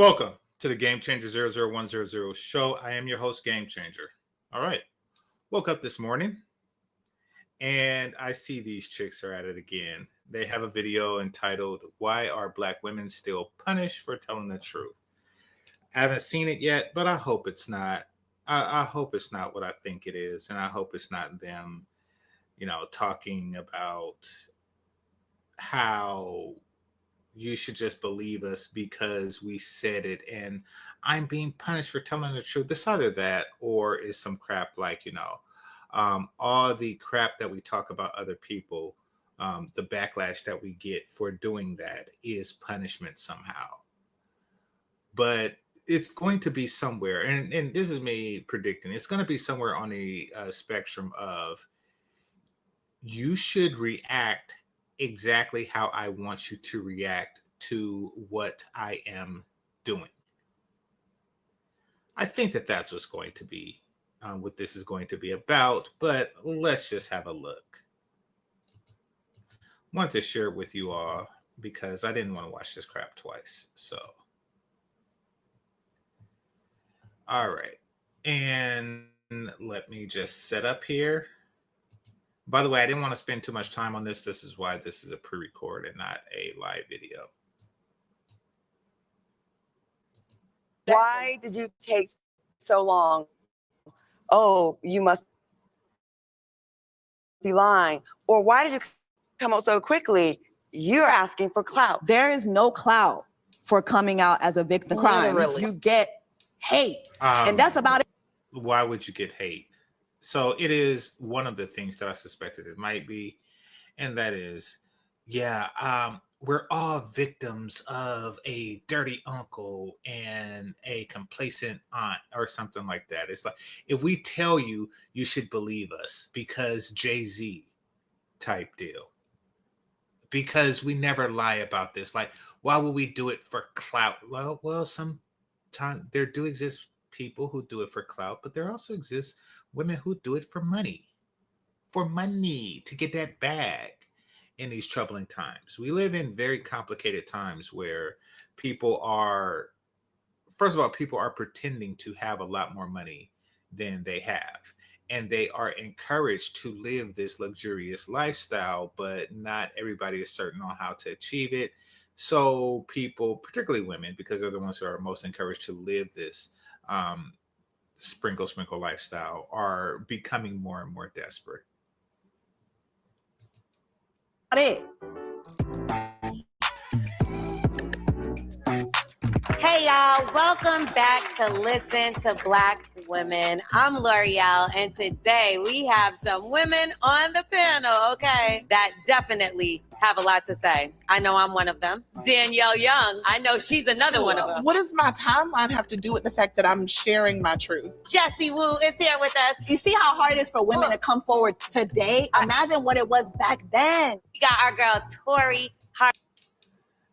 Welcome to the GameChanger 00100 show. I am your host, GameChanger. All right. Woke up this morning and I see these chicks are at it again. They have a video entitled, "Why Are Black Women Still Punished for Telling the Truth?" I haven't seen it yet, but I hope it's not. I hope it's not what I think it is. And I hope it's not them, talking about how you should just believe us because we said it and I'm being punished for telling the truth. It's either that or is some crap like, all the crap that we talk about other people, the backlash that we get for doing that is punishment somehow. But it's going to be somewhere, and this is me predicting, it's going to be somewhere on the spectrum of you should react exactly how I want you to react to what I am doing. I think that that's what's going to be, what this is going to be about, but let's just have a look. I wanted to share it with you all because I didn't want to watch this crap twice. So, all right. And let me just set up here. By the way, I didn't want to spend too much time on this. This is why this is a pre-record and not a live video. Why did you take so long? Oh, you must be lying. Or why did you come out so quickly? You're asking for clout. There is no clout for coming out as a victim of crimes. Literally. You get hate. And that's about it. Why would you get hate? So it is one of the things that I suspected it might be. And that is, we're all victims of a dirty uncle and a complacent aunt or something like that. It's like, if we tell you, you should believe us because Jay-Z type deal. Because we never lie about this. Like, why would we do it for clout? Well, sometimes there do exist people who do it for clout, but there also exists women who do it for money. For money, to get that bag in these troubling times. We live in very complicated times where people are pretending to have a lot more money than they have. And they are encouraged to live this luxurious lifestyle, but not everybody is certain on how to achieve it. So people, particularly women, because they're the ones who are most encouraged to live this sprinkle lifestyle, are becoming more and more desperate. It. Hey y'all, welcome back to Listen to Black Women. I'm L'Oreal, and today we have some women on the panel, okay, that definitely have a lot to say. I know I'm one of them. Danielle Young, I know she's another one of them. What does my timeline have to do with the fact that I'm sharing my truth? Jessie Wu is here with us. You see how hard it is for women to come forward today? Imagine what it was back then. We got our girl Tori Hart.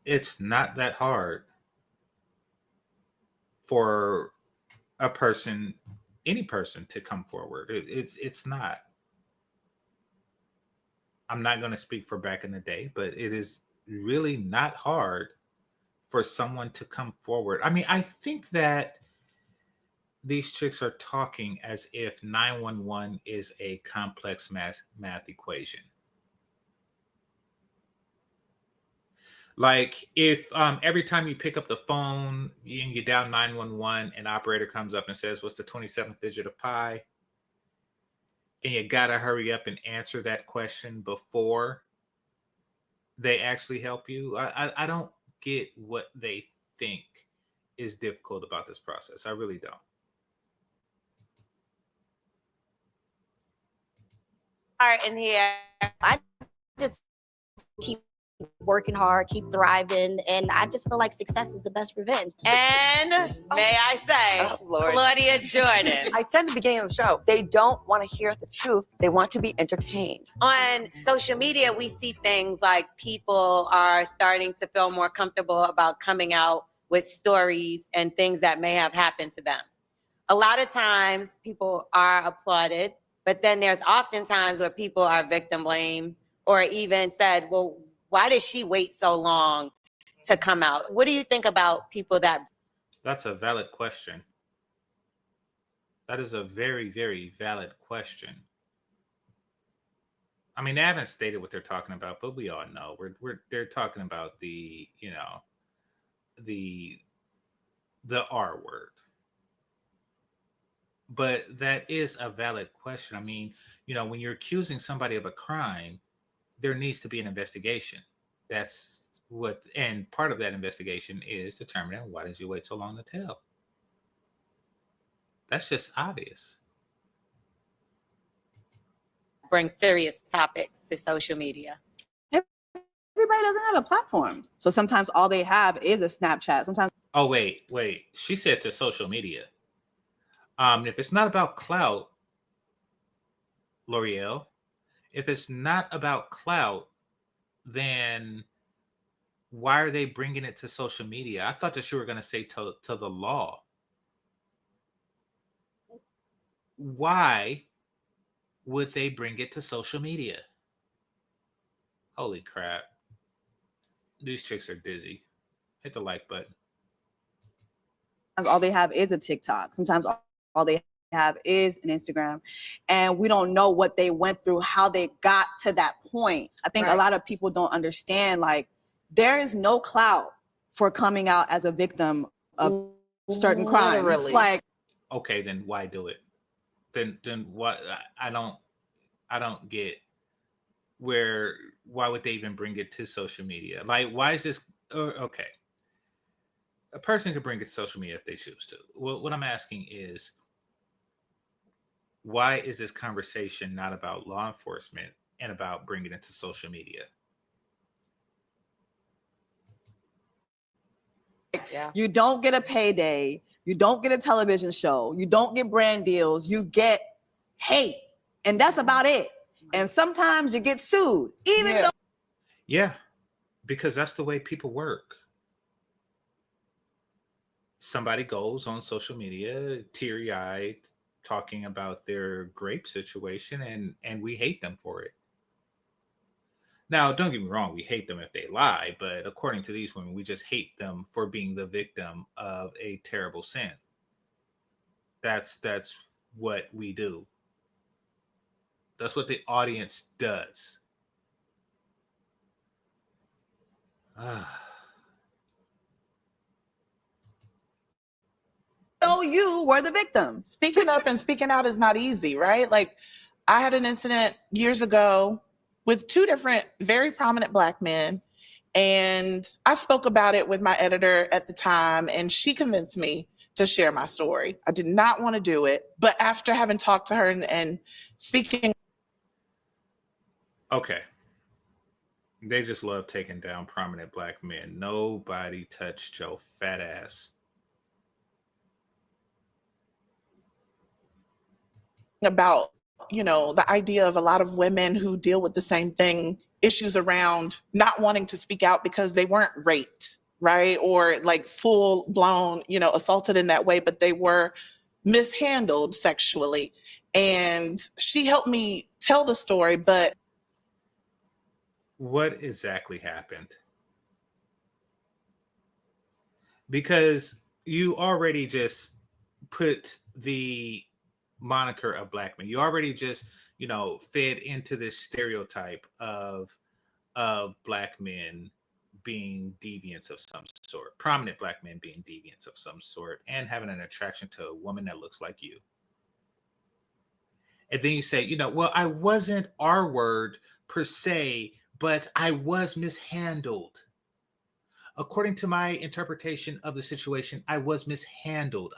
It's not that hard for a person, any person, to come forward. It's not. I'm not going to speak for back in the day, but it is really not hard for someone to come forward. I mean, I think that these chicks are talking as if 911 is a complex math equation. Like, if every time you pick up the phone and you dial 911, an operator comes up and says, "What's the 27th digit of pi?" And you gotta hurry up and answer that question before they actually help you. I don't get what they think is difficult about this process. I really don't. Hart in here. I just keep working hard, keep thriving, and I just feel like success is the best revenge. And may I say, Claudia Jordan. I said at the beginning of the show, they don't want to hear the truth. They want to be entertained. On social media, we see things like people are starting to feel more comfortable about coming out with stories and things that may have happened to them. A lot of times people are applauded, but then there's often times where people are victim blamed or even said, well, why did she wait so long to come out? What do you think about people that That's a valid question. That is a very, very valid question. I mean, they haven't stated what they're talking about, but we all know we're they're talking about the the R word. But that is a valid question. I mean, when you're accusing somebody of a crime, there needs to be an investigation. That's what, and part of that investigation is determining why did you wait so long to tell. That's just obvious. Bring serious topics to social media. Everybody doesn't have a platform. So sometimes all they have is a Snapchat. Sometimes Oh, wait. She said to social media. If it's not about clout, L'Oreal, if it's not about clout, then why are they bringing it to social media? I thought that you were going to say to the law. Why would they bring it to social media? Holy crap. These chicks are dizzy. Hit the like button. all they have is a TikTok. Sometimes all they have is an Instagram. And we don't know what they went through, how they got to that point. I think a lot of people don't understand, like, there is no clout for coming out as a victim of certain crimes. Literally. Like, Okay, then why do it? Then what? I don't get why would they even bring it to social media? Like, why is this okay? A person could bring it to social media if they choose to. Well, what I'm asking is, why is this conversation not about law enforcement and about bringing it to social media? Yeah. you don't get a payday, you don't get a television show, you don't get brand deals, you get hate. And that's about it. And sometimes you get sued, even though Yeah, because that's the way people work. Somebody goes on social media teary-eyed talking about their grape situation, and we hate them for it. Now, don't get me wrong, we hate them if they lie, but according to these women, we just hate them for being the victim of a terrible sin. That's what we do. That's what the audience does. you were the victim. Speaking up and speaking out is not easy, right? Like, I had an incident years ago with two different very prominent Black men. And I spoke about it with my editor at the time, and she convinced me to share my story. I did not want to do it. But after having talked to her and speaking. Okay. They just love taking down prominent Black men. Nobody touched your fat ass. About, the idea of a lot of women who deal with the same thing, issues around not wanting to speak out because they weren't raped, right? Or like full blown, assaulted in that way, but they were mishandled sexually. And she helped me tell the story, but What exactly happened? Because you already just put the moniker of Black men. You already just, fed into this stereotype of Black men being deviants of some sort, prominent Black men being deviants of some sort, and having an attraction to a woman that looks like you. And then you say, well, I wasn't R word per se, but I was mishandled. According to my interpretation of the situation, I was mishandled.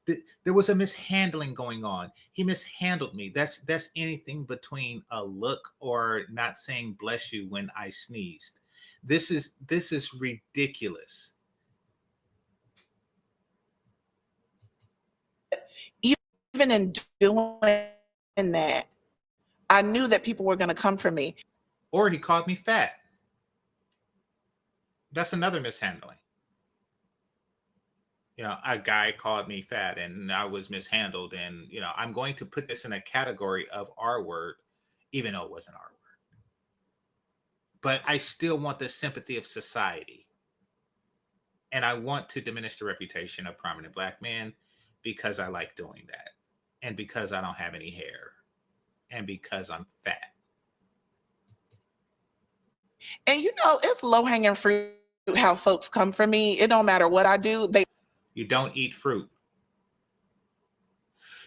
There was a mishandling going on. He mishandled me. That's anything between a look or not saying bless you when I sneezed. This is ridiculous. even in doing that, I knew that people were going to come for me. Or he called me fat. That's another mishandling. A guy called me fat and I was mishandled. And, I'm going to put this in a category of R word, even though it wasn't R word. But I still want the sympathy of society. And I want to diminish the reputation of prominent black men because I like doing that. And because I don't have any hair. And because I'm fat. And it's low hanging fruit how folks come for me. It don't matter what I do. You don't eat fruit.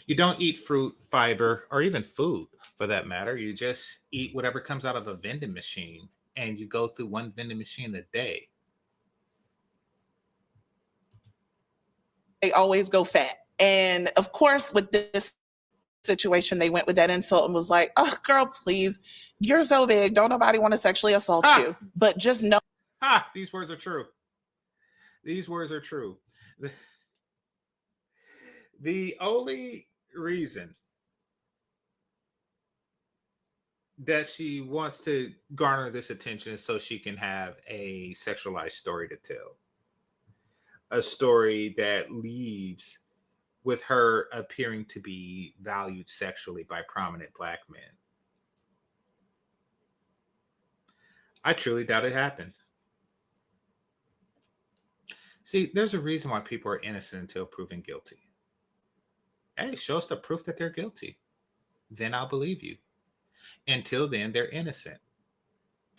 You don't eat fruit, fiber, or even food for that matter. You just eat whatever comes out of a vending machine, and you go through one vending machine a day. They always go fat. And of course, with this situation, they went with that insult and was like, oh, girl, please, you're so big. Don't nobody want to sexually assault you. But just know. These words are true. These words are true. The only reason that she wants to garner this attention is so she can have a sexualized story to tell. A story that leaves with her appearing to be valued sexually by prominent black men. I truly doubt it happened. See, there's a reason why people are innocent until proven guilty. Hey, show us the proof that they're guilty. Then I'll believe you. Until then, they're innocent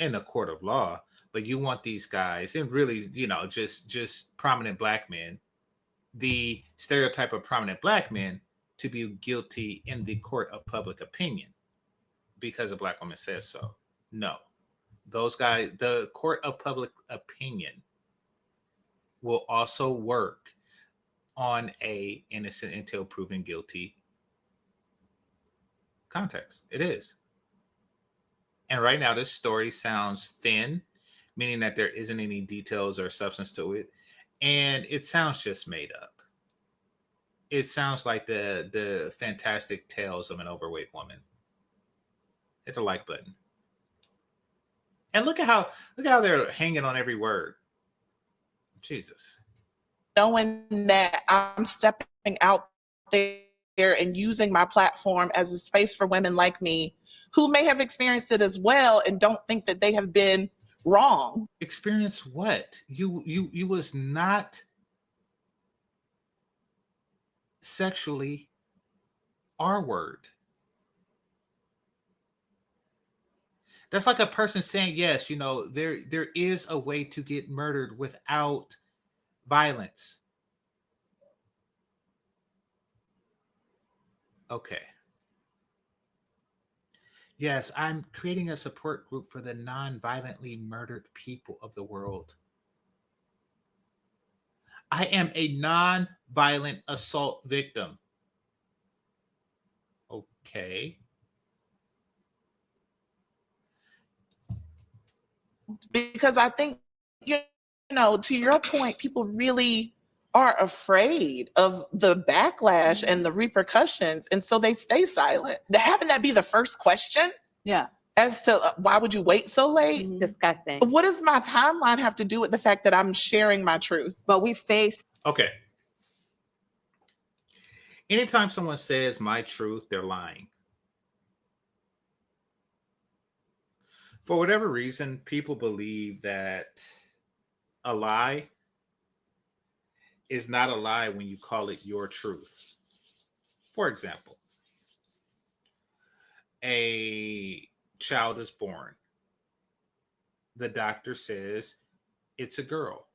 in the court of law. But you want these guys, and really, just prominent black men, the stereotype of prominent black men, to be guilty in the court of public opinion because a black woman says so. No. Those guys, the court of public opinion will also work on a innocent until proven guilty context. It is. And right now, this story sounds thin, meaning that there isn't any details or substance to it. And it sounds just made up. It sounds like the fantastic tales of an overweight woman. Hit the like button. And look at how they're hanging on every word. Jesus. Knowing that I'm stepping out there and using my platform as a space for women like me who may have experienced it as well and don't think that they have been wrong. Experience what? You was not sexually R-word. That's like a person saying, yes, there is a way to get murdered without violence. Okay. Yes, I'm creating a support group for the non-violently murdered people of the world. I am a non-violent assault victim. Okay. Because I think, to your point, people really are afraid of the backlash and the repercussions. And so they stay silent. Having that be the first question. Yeah. As to why would you wait so late? Disgusting. What does my timeline have to do with the fact that I'm sharing my truth? But we faced. Okay. Anytime someone says my truth, they're lying. For whatever reason, people believe that a lie is not a lie when you call it your truth. For example, a child is born. The doctor says it's a girl.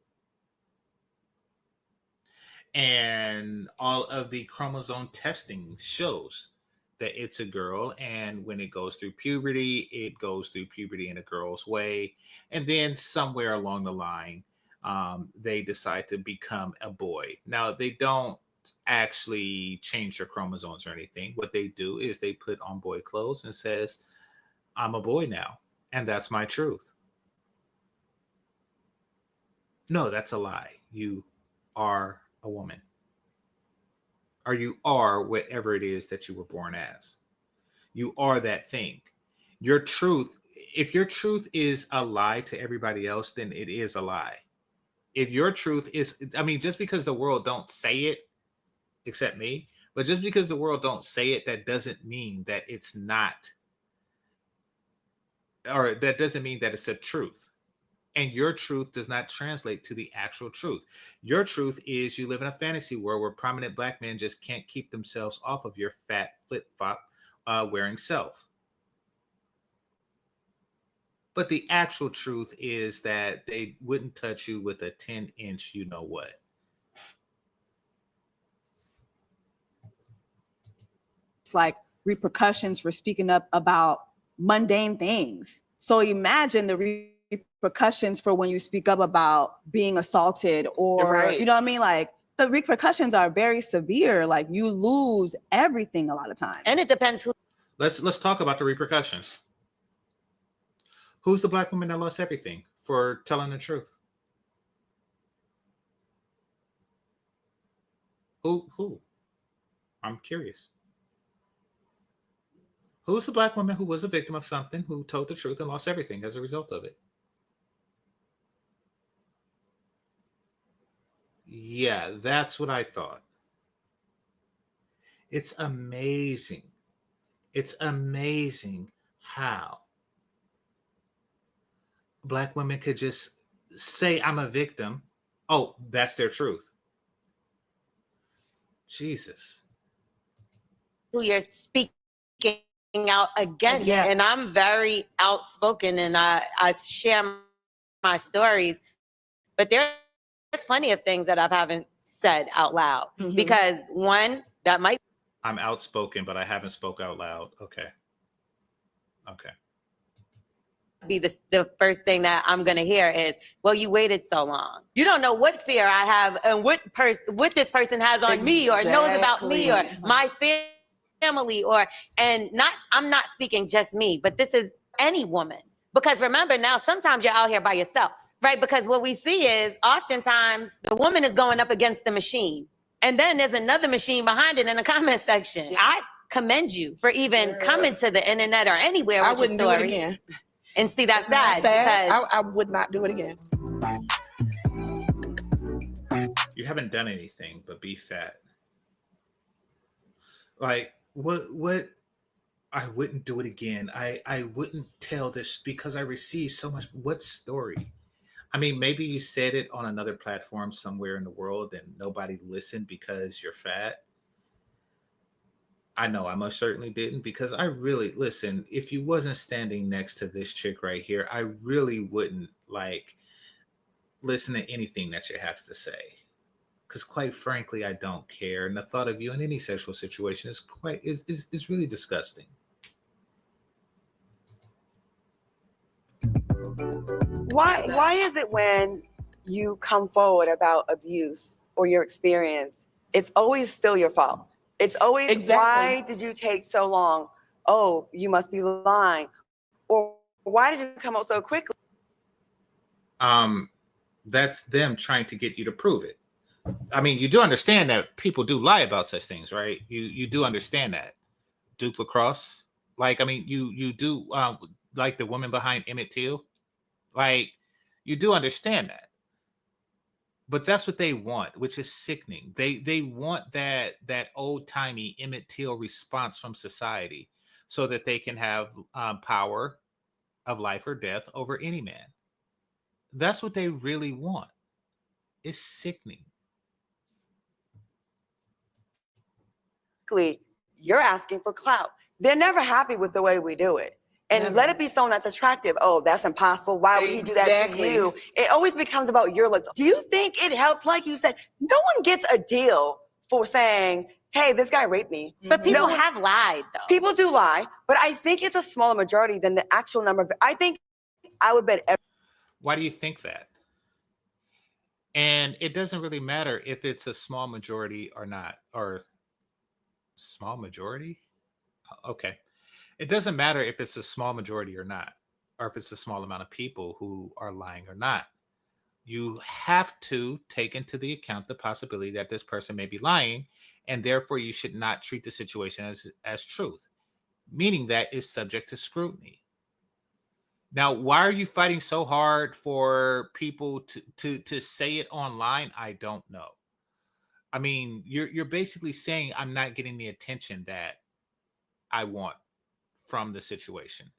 And all of the chromosome testing shows that it's a girl. And when it goes through puberty, it goes through puberty in a girl's way. And then somewhere along the line, they decide to become a boy. Now, they don't actually change their chromosomes or anything. What they do is they put on boy clothes and says, I'm a boy now. And that's my truth. No, that's a lie. You are a woman. Or you are whatever it is that you were born as. You are that thing. Your truth, if your truth is a lie to everybody else, then it is a lie. If your truth is, just because the world don't say it, except me, but just because the world don't say it, that doesn't mean that it's not, or that doesn't mean that it's a truth. And your truth does not translate to the actual truth. Your truth is you live in a fantasy world where prominent black men just can't keep themselves off of your fat flip-flop wearing self. But the actual truth is that they wouldn't touch you with a 10-inch you know what. It's like repercussions for speaking up about mundane things. So imagine the repercussions for when you speak up about being assaulted or, Right. you know what I mean? Like the repercussions are very severe. Like you lose everything a lot of times. And it depends who. Let's talk about the repercussions. Who's the black woman that lost everything for telling the truth? Who? I'm curious. Who's the black woman who was a victim of something, who told the truth and lost everything as a result of it? Yeah, that's what I thought. It's amazing. It's amazing how black women could just say, I'm a victim. Oh, that's their truth. Jesus. Who you're speaking out against. Yeah. And I'm very outspoken and I share my stories. But there's plenty of things that I haven't said out loud. Mhm. Because one, that might I'm outspoken, but I haven't spoke out loud. Okay. be the first thing that I'm gonna hear is, well, you waited so long. You don't know what fear I have and what this person has on me or knows about me or Exactly. my family and I'm not speaking just me, but this is any woman. Because remember now, sometimes you're out here by yourself, right? Because what we see is oftentimes the woman is going up against the machine. And then there's another machine behind it in the comment section. I commend you for even coming to the internet or anywhere I with wouldn't your do it story. again. And see, that's sad. Sad. Because I would not do it again. You haven't done anything but be fat. Like, what? I wouldn't do it again. I wouldn't tell this because I received so much. What story? I mean, maybe you said it on another platform somewhere in the world and nobody listened because you're fat. I know I most certainly didn't, because I really listen. If you wasn't standing next to this chick right here, I really wouldn't like listen to anything that you have to say. Because quite frankly, I don't care. And the thought of you in any sexual situation is really disgusting. Why is it when you come forward about abuse or your experience, it's always still your fault? It's always, Exactly. why did you take so long? Oh, you must be lying. Or why did you come out so quickly? That's them trying to get you to prove it. I mean, you do understand that people do lie about such things, right? You do understand that. Duke Lacrosse, like, I mean, you do like the woman behind Emmett Till, like, you do understand that. But that's what they want, which is sickening. They want that old timey Emmett Till response from society, so that they can have power of life or death over any man. That's what they really want. It's sickening. You're asking for clout. They're never happy with the way we do it. And Never. let it be someone that's attractive. Oh, that's impossible. Why would he do that to Exactly. you? It always becomes about your looks. Do you think it helps? Like you said, no one gets a deal for saying, hey, this guy raped me. but people No, have lied though. people do lie, but I think it's a smaller majority than the actual number of, I think I would bet Why do you think that? And it doesn't really matter if it's a small majority or not, or small majority. Okay. It doesn't matter if it's a small majority or not, or if it's a small amount of people who are lying or not. You have to take into the account the possibility that this person may be lying, and therefore you should not treat the situation as truth, meaning that it's subject to scrutiny. Now, why are you fighting so hard for people to say it online? I don't know. I mean, you're basically saying I'm not getting the attention that I want from the situation.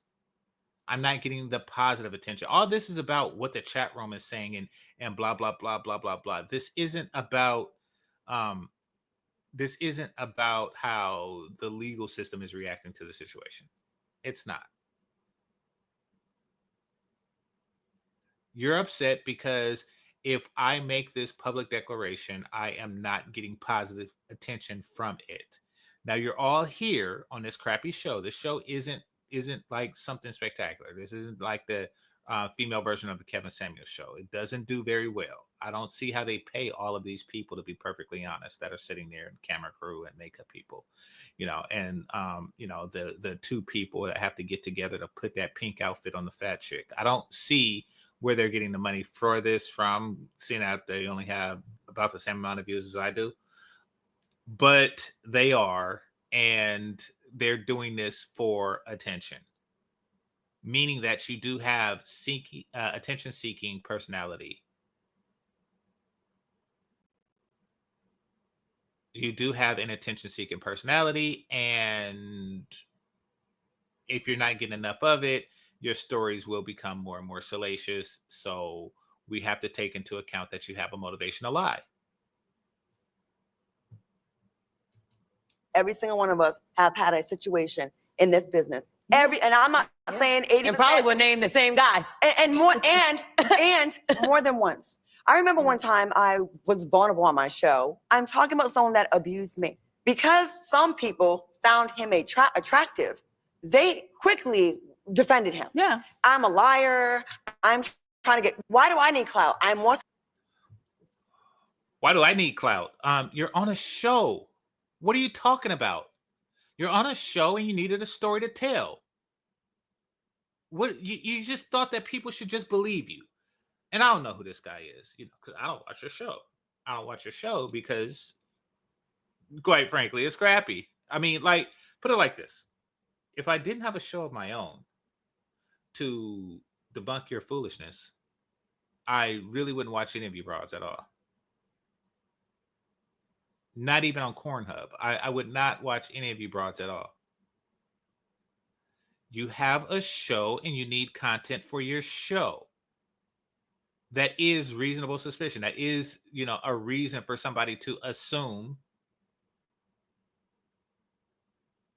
I'm not getting the positive attention. All this is about what the chat room is saying and blah blah blah blah blah blah. This isn't about how the legal system is reacting to the situation. It's not. You're upset because if I make this public declaration, I am not getting positive attention from it. Now you're all here on this crappy show. This show isn't like something spectacular. This isn't like the female version of the Kevin Samuels show. It doesn't do very well. I don't see how they pay all of these people, to be perfectly honest, that are sitting there, and camera crew and makeup people, and the two people that have to get together to put that pink outfit on the fat chick. I don't see where they're getting the money for this from, seeing out they only have about the same amount of views as I do. But they are, and they're doing this for attention, meaning that you do have attention-seeking personality. You do have an attention-seeking personality, and if you're not getting enough of it, your stories will become more and more salacious. So we have to take into account that you have a motivation to lie. Every single one of us have had a situation in this business. And I'm not saying 80%. And probably would name the same guys. And more and more than once. I remember one time I was vulnerable on my show. I'm talking about someone that abused me. Because some people found him attractive, they quickly defended him. Yeah. I'm a liar. I'm trying to get, why do I need clout? Why do I need clout? You're on a show. What are you talking about? You're on a show and you needed a story to tell. What you just thought that people should just believe you. And I don't know who this guy is, because I don't watch your show. I don't watch your show because, quite frankly, it's crappy. I mean, like, put it like this. If I didn't have a show of my own to debunk your foolishness, I really wouldn't watch any of you broads at all. Not even on Cornhub. I would not watch any of you broads at all. You have a show and you need content for your show. That is reasonable suspicion. That is, a reason for somebody to assume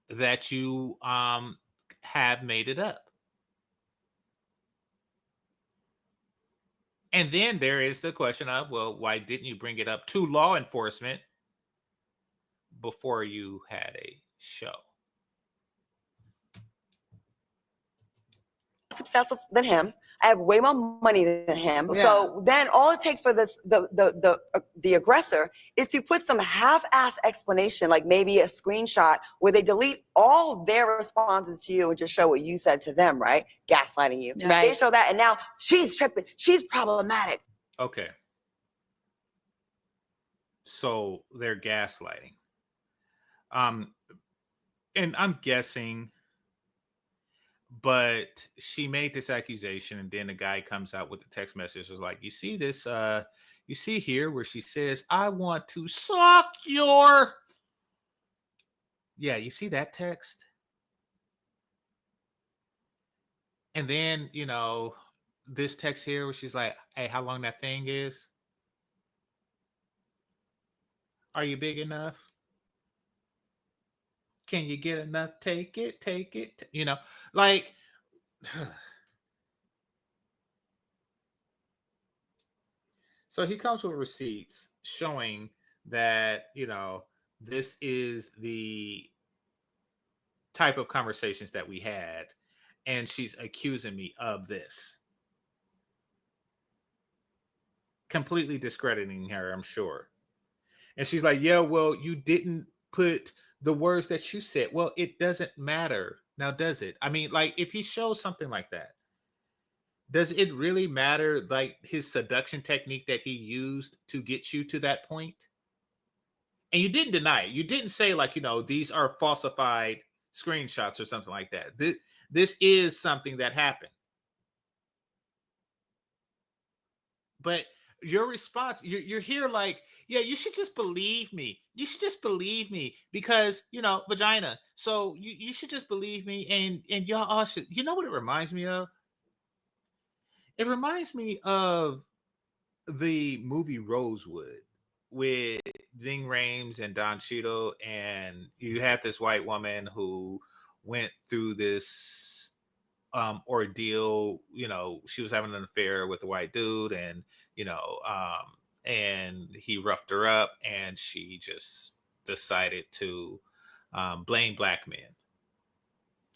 that you have made it up. And then there is the question of, well, why didn't you bring it up to law enforcement before you had a show? Successful than him. I have way more money than him. Yeah. So then all it takes for this the aggressor is to put some half-ass explanation, like maybe a screenshot where they delete all their responses to you and just show what you said to them, right? Gaslighting you. Yeah. Right. They show that, and now she's tripping. She's problematic. Okay. So they're gaslighting. And I'm guessing, but she made this accusation, and then the guy comes out with the text message, was like, you see this, you see here where she says, I want to suck your, yeah, you see that text? And then, this text here where she's like, hey, how long that thing is? Are you big enough? Can you get enough? Take it. Like, so he comes with receipts showing that, this is the type of conversations that we had, and she's accusing me of this. Completely discrediting her, I'm sure. And she's like, yeah, well, you didn't put the words that you said. Well, it doesn't matter. Now, does it? I mean, like, if he shows something like that, does it really matter, like, his seduction technique that he used to get you to that point? And you didn't deny it. You didn't say, like, these are falsified screenshots or something like that. This is something that happened. But your response, you're here like, yeah, you should just believe me. You should just believe me because, vagina. So you should just believe me, and y'all all should. You know what it reminds me of? It reminds me of the movie Rosewood with Ving Rhames and Don Cheadle, and you had this white woman who went through this ordeal. She was having an affair with a white dude, and and he roughed her up, and she just decided to blame black men.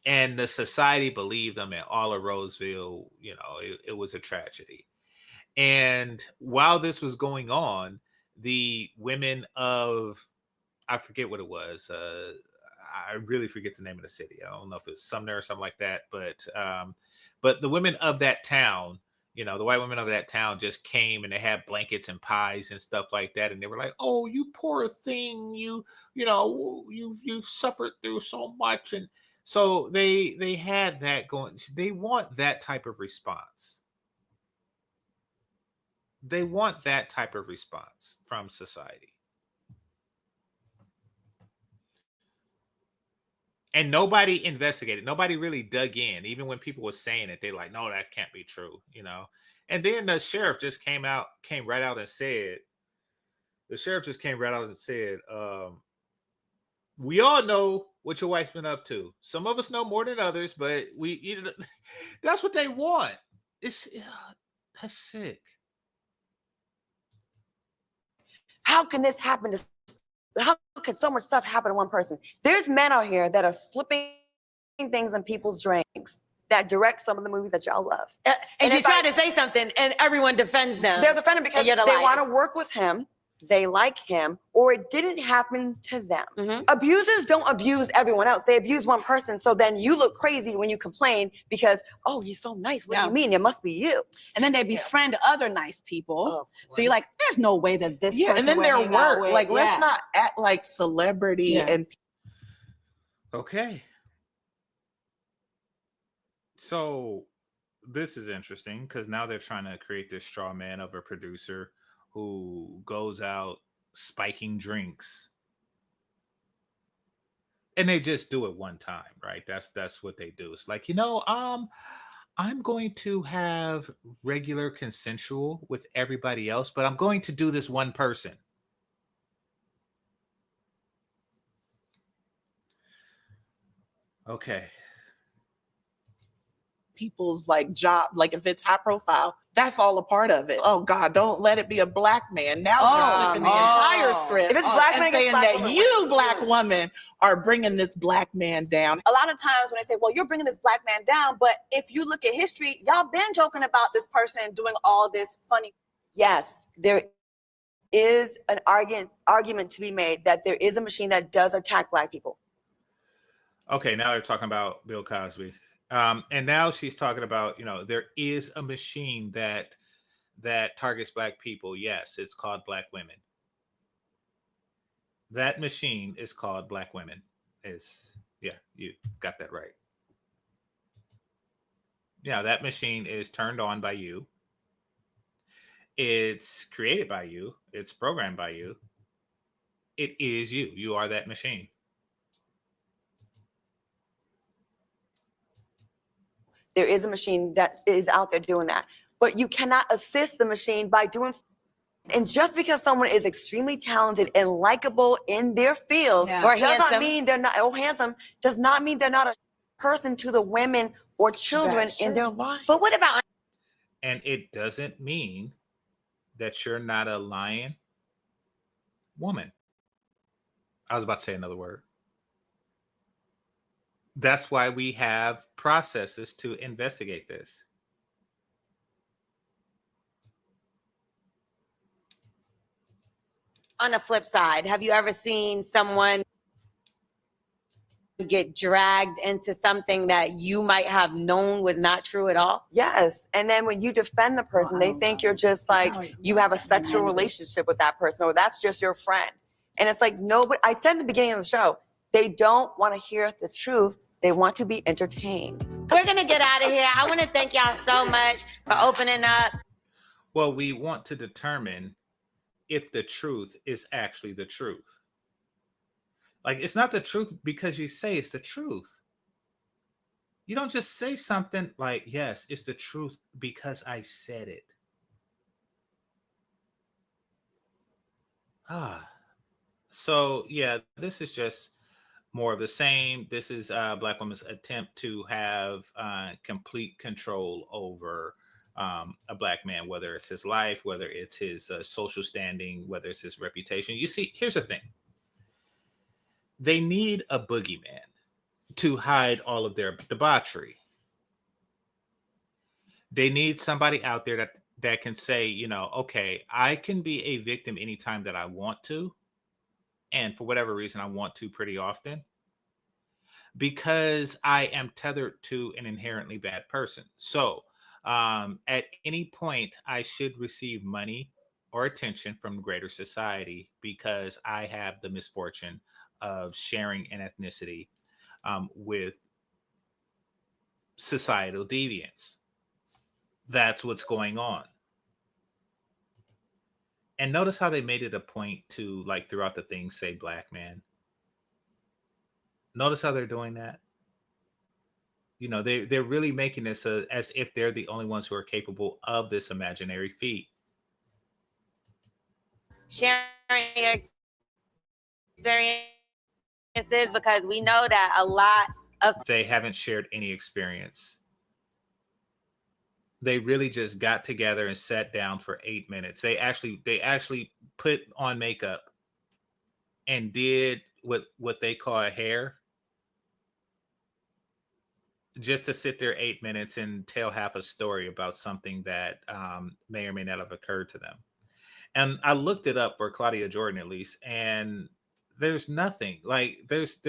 And the society believed them, and all of Roseville, it was a tragedy. And while this was going on, the women of, I forget what it was. I really forget the name of the city. I don't know if it's Sumner or something like that. But the women of that town, the white women of that town just came, and they had blankets and pies and stuff like that. And they were like, "Oh, you poor thing. You've suffered through so much." And so they had that going. They want that type of response. They want that type of response from society. And nobody investigated. Nobody really dug in. Even when people were saying it, they like, no, that can't be true, And then the sheriff just came right out and said, we all know what your wife's been up to. Some of us know more than others, but that's what they want. That's sick. How can this happen to? How can so much stuff happen to one person? There's men out here that are slipping things in people's drinks that direct some of the movies that y'all love. And you try to say something, and everyone defends them. They're defending because they want to work with him, they like him, or it didn't happen to them. Mm-hmm. Abusers don't abuse everyone else. They abuse one person. So then you look crazy when you complain because, oh, he's so nice. What do you mean? It must be you. And then they befriend other nice people. So you're like, there's no way that this person and then their work. Like, let's not act like celebrity and. Okay. So this is interesting because now they're trying to create this straw man of a producer who goes out spiking drinks, and they just do it one time, right? That's what they do. It's like, I'm going to have regular consensual with everybody else, but I'm going to do this one person. Okay. People's job, if it's high profile, that's all a part of it. Oh God, don't let it be a black man. Now they're flipping the entire script. If it's black man, saying that you, black woman, are bringing this black man down. A lot of times when they say, well, you're bringing this black man down, but if you look at history, y'all been joking about this person doing all this funny. Yes, there is an argument to be made that there is a machine that does attack black people. Okay, now they're talking about Bill Cosby. And now she's talking about, there is a machine that targets black people. Yes, it's called black women. That machine is called black women. You got that right. Yeah, that machine is turned on by you. It's created by you. It's programmed by you. It is you. You are that machine. There is a machine that is out there doing that. But you cannot assist the machine by doing. And just because someone is extremely talented and likable in their field, or does not mean they're not, or handsome, does not mean they're not a person to the women or children in their lives. But what about? And it doesn't mean that you're not a lion woman. I was about to say another word. That's why we have processes to investigate this. On the flip side, have you ever seen someone get dragged into something that you might have known was not true at all? Yes. And then when you defend the person, they think you're just like, you have a sexual relationship with that person, or that's just your friend. And it's like, no, but I said in the beginning of the show, they don't want to hear the truth. They want to be entertained. We're going to get out of here. I want to thank y'all so much for opening up. Well, we want to determine if the truth is actually the truth. Like, it's not the truth because you say it's the truth. You don't just say something like, yes, it's the truth because I said it. Ah, so yeah, this is just more of the same. This is Black women's attempt to have complete control over a Black man, whether it's his life, whether it's his social standing, whether it's his reputation. You see, here's the thing: they need a boogeyman to hide all of their debauchery. They need somebody out there that can say, okay, I can be a victim anytime that I want to, and for whatever reason, I want to pretty often because I am tethered to an inherently bad person. So, at any point, I should receive money or attention from greater society because I have the misfortune of sharing an ethnicity with societal deviance. That's what's going on. And notice how they made it a point to, like, throughout the thing, say Black man. Notice how they're doing that. They're really making this as if they're the only ones who are capable of this imaginary feat. Sharing your experiences, because we know that a lot of They haven't shared any experience. They really just got together and sat down for 8 minutes. They actually put on makeup and did what they call a hair, just to sit there 8 minutes and tell half a story about something that may or may not have occurred to them. And I looked it up for Claudia Jordan, at least, and there's nothing. Like, there's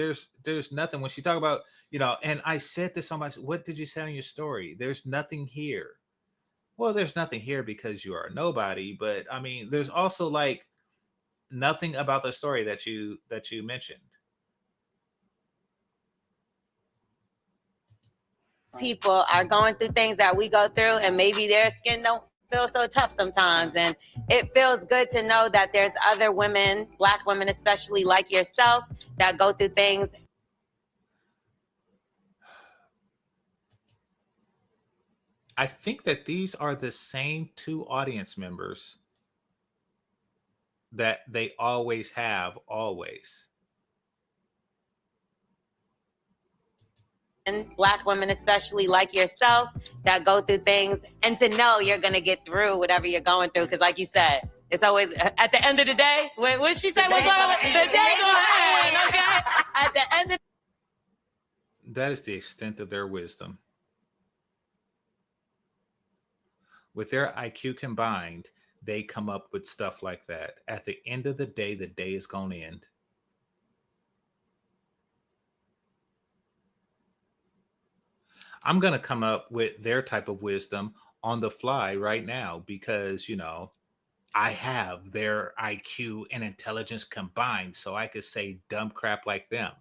nothing when she talk about, and I said this on my, what did you say in your story? There's nothing here. Well, there's nothing here because you are nobody, but I mean, there's also, like, nothing about the story that you mentioned. people are going through things that we go through, and maybe their skin don't feel so tough sometimes, and it feels good to know that there's other women, Black women especially, like yourself, that go through things. I think that these are the same two audience members that they always have, always. And Black women especially, like yourself, that go through things, and to know you're going to get through whatever you're going through, because like you said, it's always at the end of the day, what she said was the day gonna end, okay? At the end of That is the extent of their wisdom. With their IQ combined, they come up with stuff like that. At the end of the day is going to end. I'm going to come up with their type of wisdom on the fly right now because, I have their IQ and intelligence combined, so I could say dumb crap like them.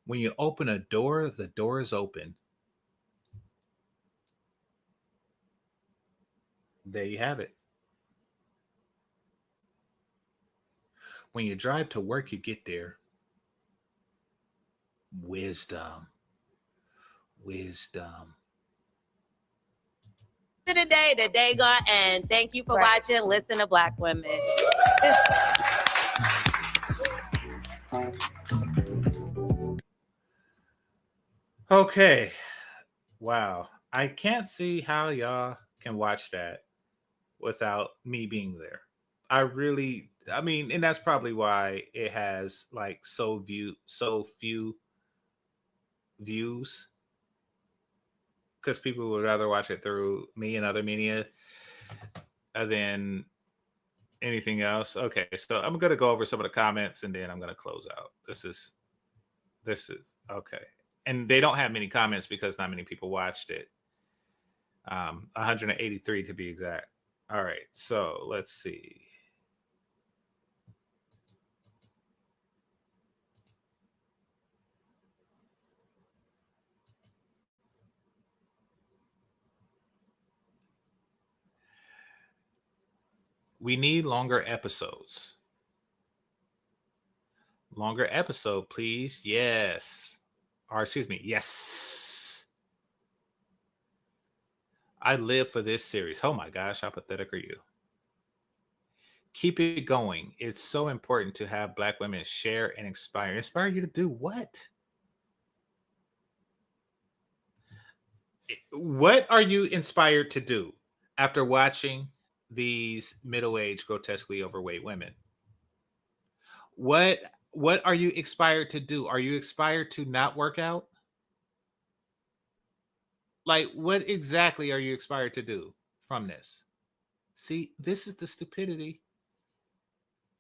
When you open a door, the door is open. There you have it. When you drive to work, you get there. Wisdom. Wisdom. the day gonna end. Thank you for watching Listen to Black Women. Okay. Wow. I can't see how y'all can watch that without me being there. I mean, and that's probably why it has, like, so few views, because people would rather watch it through me and other media than anything else. Okay, so I'm gonna go over some of the comments and then I'm gonna close out. This is okay. And they don't have many comments because not many people watched it. 183 to be exact. All right, so let's see. We need longer episodes. Longer episode, please. Yes. Or excuse me. Yes. I live for this series. Oh my gosh, how pathetic are you? Keep it going. It's so important to have Black women share and inspire. Inspire you to do what? What are you inspired to do after watching these middle-aged, grotesquely overweight women? What are you inspired to do? Are you inspired to not work out? Like, what exactly are you inspired to do from this? See, this is the stupidity.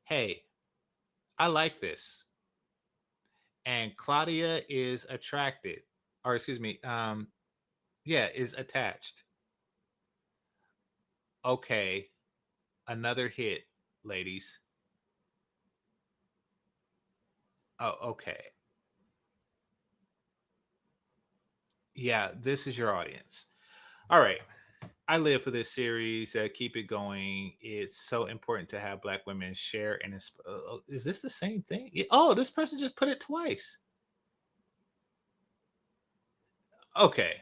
Hey, I like this. And Claudia is attracted, or excuse me, yeah, is attached. Okay, another hit, ladies. Oh, okay. Yeah, this is your audience. All right. I live for this series. Keep it going. It's so important to have Black women share and is this the same thing? Oh, this person just put it twice. Okay.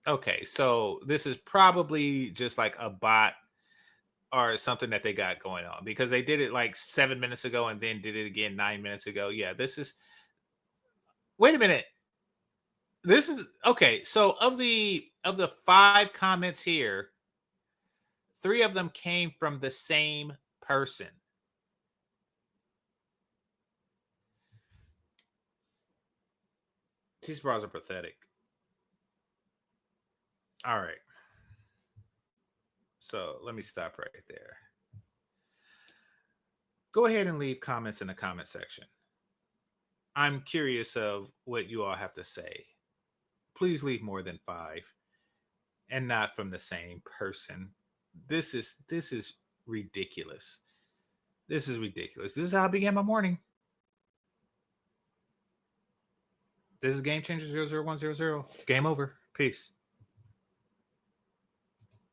Okay. So this is probably just like a bot or something that they got going on because they did it like 7 minutes ago and then did it again 9 minutes ago. Yeah, this is. Wait a minute. This is okay. So of the 5 comments here, 3 of them came from the same person. These bras are pathetic. All right. So let me stop right there. Go ahead and leave comments in the comment section. I'm curious of what you all have to say. Please leave more than 5 and not from the same person. This is ridiculous. This is ridiculous. This is how I began my morning. This is GameChanger 00100. Game over. Peace.